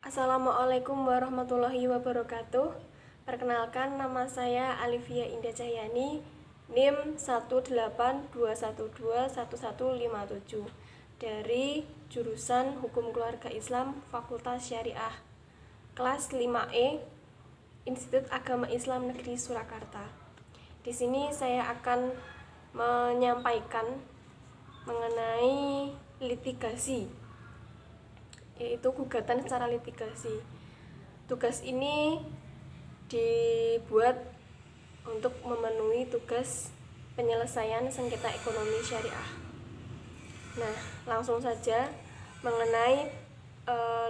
Assalamualaikum warahmatullahi wabarakatuh. Perkenalkan, nama saya Alivia Indah Cahyani, NIM 182121157 dari jurusan Hukum Keluarga Islam Fakultas Syariah, kelas 5E, Institut Agama Islam Negeri Surakarta. Di sini saya akan menyampaikan mengenai litigasi, yaitu gugatan secara litigasi. Tugas ini dibuat untuk memenuhi tugas penyelesaian sengketa ekonomi syariah. Nah, langsung saja mengenai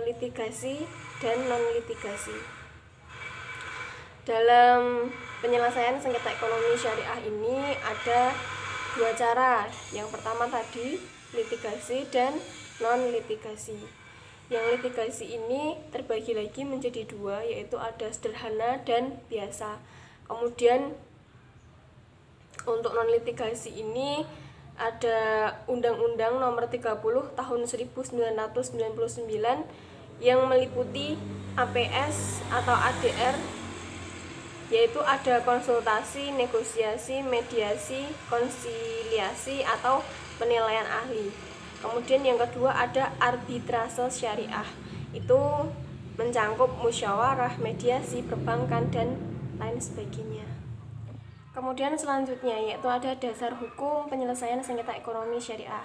litigasi dan non-litigasi. Dalam penyelesaian sengketa ekonomi syariah ini ada dua cara. Yang pertama tadi litigasi dan non-litigasi. Yang litigasi ini terbagi lagi menjadi dua, yaitu ada sederhana dan biasa. Kemudian untuk non-litigasi ini ada Undang-Undang Nomor 30 Tahun 1999 yang meliputi APS atau ADR, yaitu ada konsultasi, negosiasi, mediasi, konsiliasi atau penilaian ahli. Kemudian yang kedua ada arbitrase syariah, itu mencangkup musyawarah, mediasi, perbankan, dan lain sebagainya. Kemudian selanjutnya yaitu ada dasar hukum penyelesaian sengketa ekonomi syariah,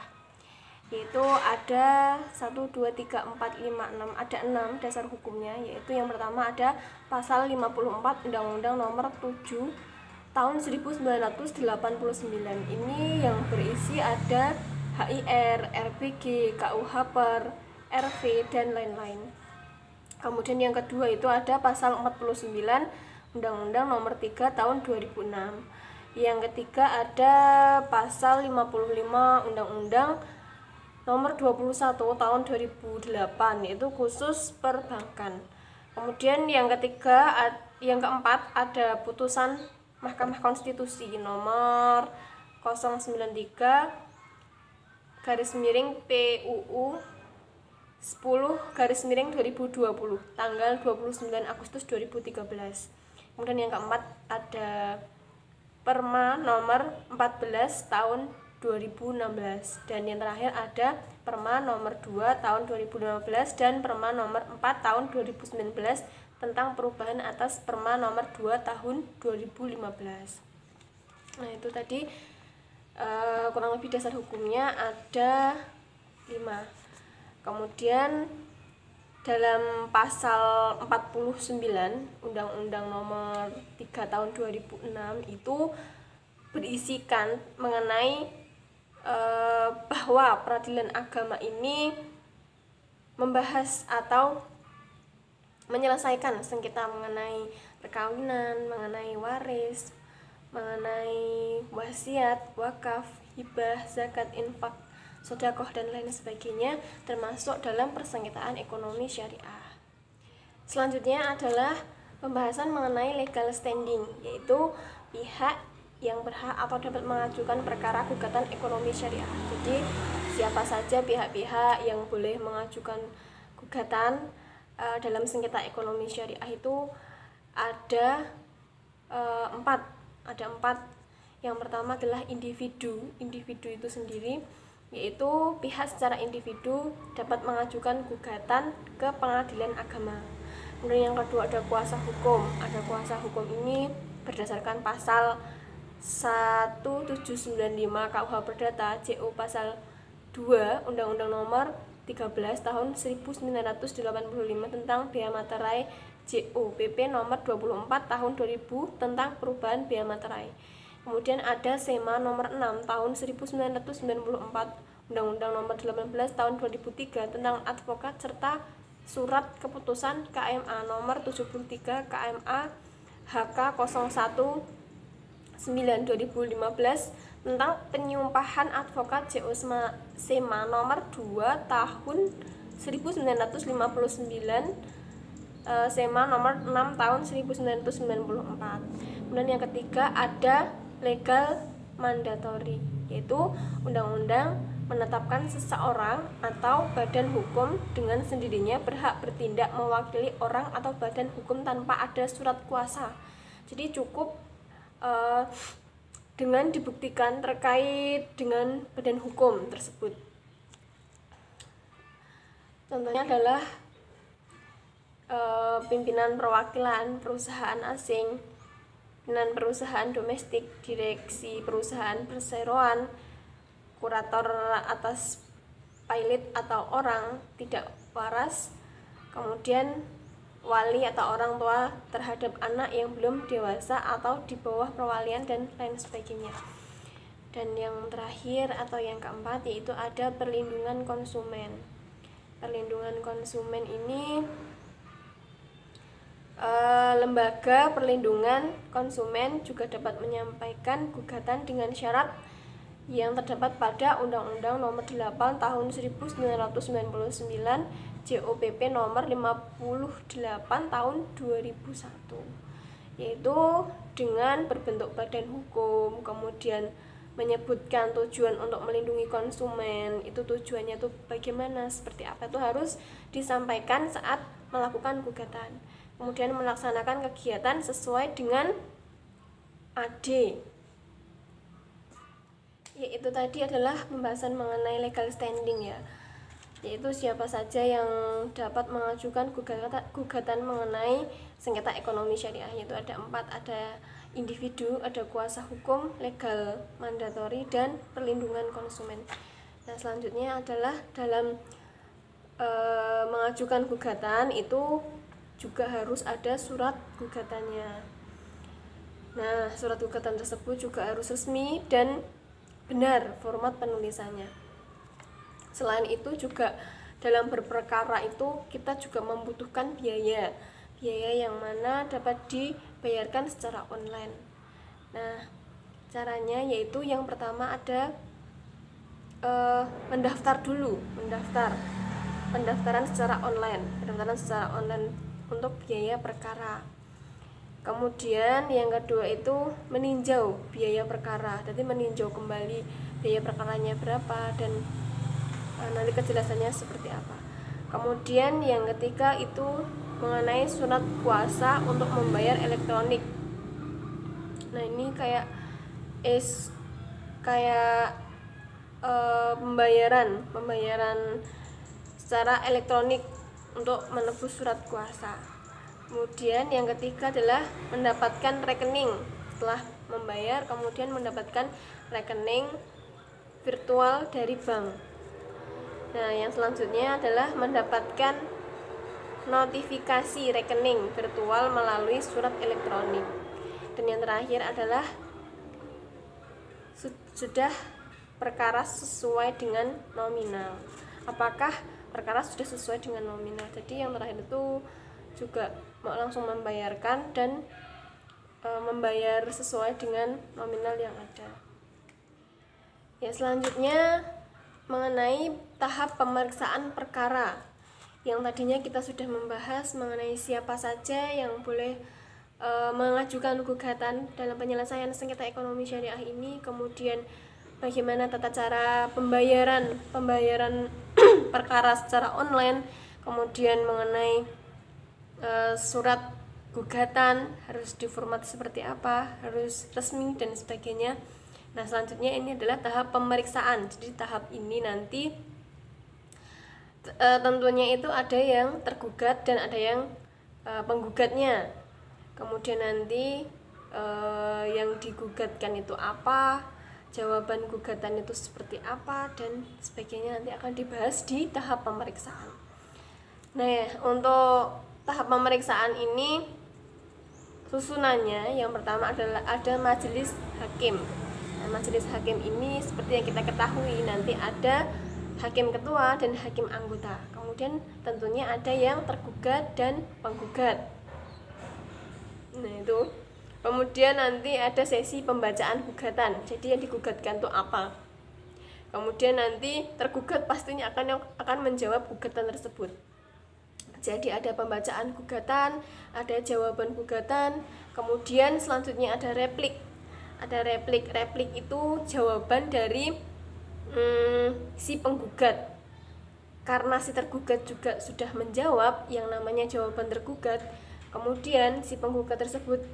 yaitu ada 1, 2, 3, 4, 5, 6, ada 6 dasar hukumnya. Yaitu yang pertama ada pasal 54 Undang-Undang Nomor 7 Tahun 1989. Ini yang berisi ada HIR, RPG, KUH per, RV, dan lain-lain. Kemudian yang kedua itu ada pasal 49 Undang-Undang Nomor 3 Tahun 2006. Yang ketiga ada pasal 55 Undang-Undang Nomor 21 Tahun 2008, yaitu khusus perbankan. Kemudian yang keempat ada putusan Mahkamah Konstitusi nomor 093/PUU 10/2020 tanggal 29 Agustus 2013. Kemudian yang keempat ada Perma nomor 14 tahun 2016, dan yang terakhir ada Perma nomor 2 tahun 2015 dan Perma nomor 4 tahun 2019 tentang perubahan atas Perma nomor 2 tahun 2015. Nah, itu tadi kurang lebih dasar hukumnya ada 5. Kemudian dalam pasal 49 Undang-Undang Nomor 3 Tahun 2006 itu berisikan mengenai bahwa peradilan agama ini membahas atau menyelesaikan sengketa mengenai perkawinan, mengenai waris, mengenai wasiat, wakaf, hibah, zakat, infak, sedekah, dan lain sebagainya, termasuk dalam persengketaan ekonomi syariah. Selanjutnya adalah pembahasan mengenai legal standing, yaitu pihak yang berhak atau dapat mengajukan perkara gugatan ekonomi syariah. Jadi siapa saja pihak-pihak yang boleh mengajukan gugatan dalam sengketa ekonomi syariah itu ada 4. Yang pertama adalah individu itu sendiri, yaitu pihak secara individu dapat mengajukan gugatan ke pengadilan agama. Kemudian yang kedua ada kuasa hukum. Kuasa hukum ini berdasarkan pasal 1795 KUH Perdata, JO pasal 2 Undang-Undang Nomor 13 Tahun 1985 tentang Bea Materai, JO PP Nomor 24 Tahun 2000 tentang perubahan bea materai. Kemudian ada SEMA Nomor 6 Tahun 1994 Undang-Undang Nomor 18 Tahun 2003 tentang advokat, serta surat keputusan KMA Nomor 73 KMA HK 01/9/2015 tentang penyumpahan advokat, JO SEMA Nomor 2 Tahun 1959 SEMA Nomor 6 Tahun 1994. Kemudian yang ketiga ada legal mandatory, yaitu Undang-Undang menetapkan seseorang atau badan hukum dengan sendirinya berhak bertindak mewakili orang atau badan hukum tanpa ada surat kuasa. Jadi cukup dengan dibuktikan terkait dengan badan hukum tersebut. Contohnya adalah pimpinan perwakilan perusahaan asing, pimpinan perusahaan domestik, direksi perusahaan perseroan, kurator atas pilot atau orang tidak waras, kemudian wali atau orang tua terhadap anak yang belum dewasa atau di bawah perwalian dan lain sebagainya. Dan yang terakhir atau yang keempat yaitu ada perlindungan konsumen. Perlindungan konsumen ini lembaga perlindungan konsumen juga dapat menyampaikan gugatan dengan syarat yang terdapat pada Undang-Undang Nomor 8 Tahun 1999 JOPP Nomor 58 Tahun 2001, yaitu dengan berbentuk badan hukum, kemudian menyebutkan tujuan untuk melindungi konsumen. Itu tujuannya tuh bagaimana, seperti apa, itu harus disampaikan saat melakukan gugatan. Kemudian melaksanakan kegiatan sesuai dengan AD, yaitu tadi adalah pembahasan mengenai legal standing ya, yaitu siapa saja yang dapat mengajukan gugatan mengenai sengketa ekonomi syariah. Yaitu ada 4, ada individu, ada kuasa hukum, legal mandatori, dan perlindungan konsumen. Nah selanjutnya adalah dalam mengajukan gugatan itu juga harus ada surat gugatannya. Nah surat gugatan tersebut juga harus resmi dan benar format penulisannya. Selain itu juga dalam berperkara itu kita juga membutuhkan biaya yang mana dapat dibayarkan secara online. Nah caranya yaitu yang pertama ada pendaftaran secara online untuk biaya perkara. Kemudian yang kedua itu meninjau biaya perkara, jadi meninjau kembali biaya perkaranya berapa dan nanti kejelasannya seperti apa. Kemudian yang ketiga itu mengenai surat kuasa untuk membayar elektronik. Nah ini kayak pembayaran secara elektronik untuk menebus surat kuasa. Kemudian yang ketiga adalah mendapatkan rekening. Setelah membayar kemudian mendapatkan rekening virtual dari bank. Nah yang selanjutnya adalah mendapatkan notifikasi rekening virtual melalui surat elektronik. Dan yang terakhir adalah sudah perkara sesuai dengan nominal. Apakah perkara sudah sesuai dengan nominal? Jadi yang terakhir itu juga mau langsung membayarkan dan membayar sesuai dengan nominal yang ada. Ya selanjutnya mengenai tahap pemeriksaan perkara. Yang tadinya kita sudah membahas mengenai siapa saja yang boleh mengajukan gugatan dalam penyelesaian sengketa ekonomi syariah ini, kemudian bagaimana tata cara pembayaran perkara secara online, kemudian mengenai surat gugatan harus diformat seperti apa, harus resmi dan sebagainya. Nah selanjutnya ini adalah tahap pemeriksaan. Jadi tahap ini nanti tentunya itu ada yang tergugat dan ada yang penggugatnya. Kemudian nanti yang digugatkan itu apa, jawaban gugatan itu seperti apa dan sebagainya nanti akan dibahas di tahap pemeriksaan. Nah untuk tahap pemeriksaan ini susunannya yang pertama adalah ada majelis hakim. Nah, majelis hakim ini seperti yang kita ketahui nanti ada hakim ketua dan hakim anggota. Kemudian tentunya ada yang tergugat dan penggugat. Nah itu. Kemudian nanti ada sesi pembacaan gugatan. Jadi yang digugatkan itu apa? Kemudian nanti tergugat pastinya akan menjawab gugatan tersebut. Jadi ada pembacaan gugatan, ada jawaban gugatan, kemudian selanjutnya ada replik. Ada replik itu jawaban dari si penggugat, karena si tergugat juga sudah menjawab yang namanya jawaban tergugat, kemudian si penggugat tersebut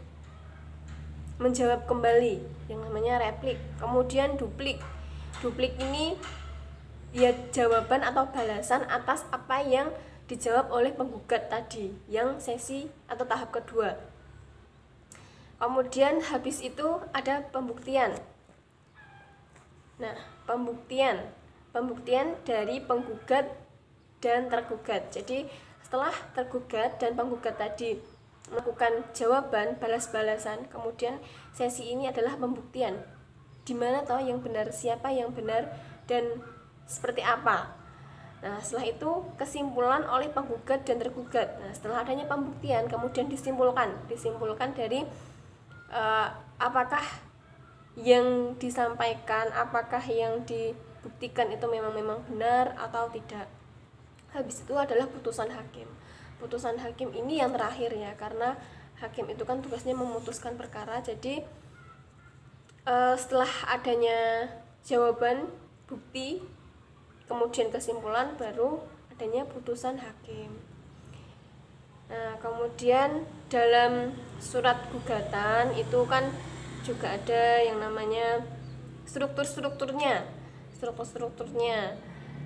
menjawab kembali yang namanya replik, kemudian duplik. Duplik ini ya jawaban atau balasan atas apa yang dijawab oleh penggugat tadi yang sesi atau tahap kedua. Kemudian habis itu ada pembuktian. Nah, pembuktian dari penggugat dan tergugat. Jadi setelah tergugat dan penggugat tadi melakukan jawaban balas-balasan, kemudian sesi ini adalah pembuktian. Di mana toh yang benar, siapa yang benar dan seperti apa. Nah, setelah itu kesimpulan oleh penggugat dan tergugat. Nah, setelah adanya pembuktian kemudian disimpulkan dari apakah yang disampaikan, apakah yang dibuktikan itu memang benar atau tidak. Habis itu adalah putusan hakim. Putusan hakim ini yang terakhir ya, karena hakim itu kan tugasnya memutuskan perkara. Jadi setelah adanya jawaban, bukti, kemudian kesimpulan, baru adanya putusan hakim. Nah, kemudian dalam surat gugatan itu kan juga ada yang namanya strukturnya.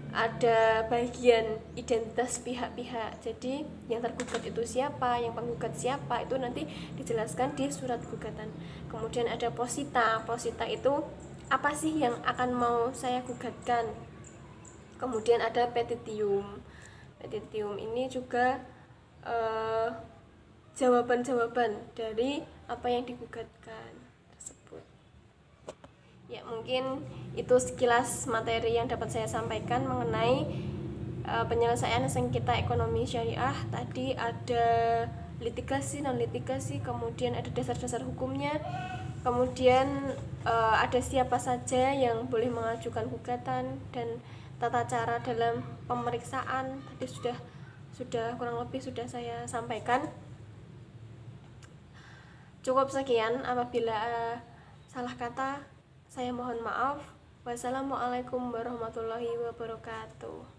Ada bagian identitas pihak-pihak. Jadi yang tergugat itu siapa, yang penggugat siapa, itu nanti dijelaskan di surat gugatan. Kemudian ada posita. Posita itu apa sih yang akan mau saya gugatkan. Kemudian ada petitium. Petitium ini juga jawaban-jawaban dari apa yang digugatkan tersebut. Ya, mungkin itu sekilas materi yang dapat saya sampaikan mengenai penyelesaian sengketa ekonomi syariah. Tadi ada litigasi, non litigasi, kemudian ada dasar-dasar hukumnya, kemudian ada siapa saja yang boleh mengajukan gugatan dan tata cara dalam pemeriksaan. Tadi sudah kurang lebih sudah saya sampaikan. Cukup sekian, apabila salah kata saya mohon maaf. Wassalamualaikum warahmatullahi wabarakatuh.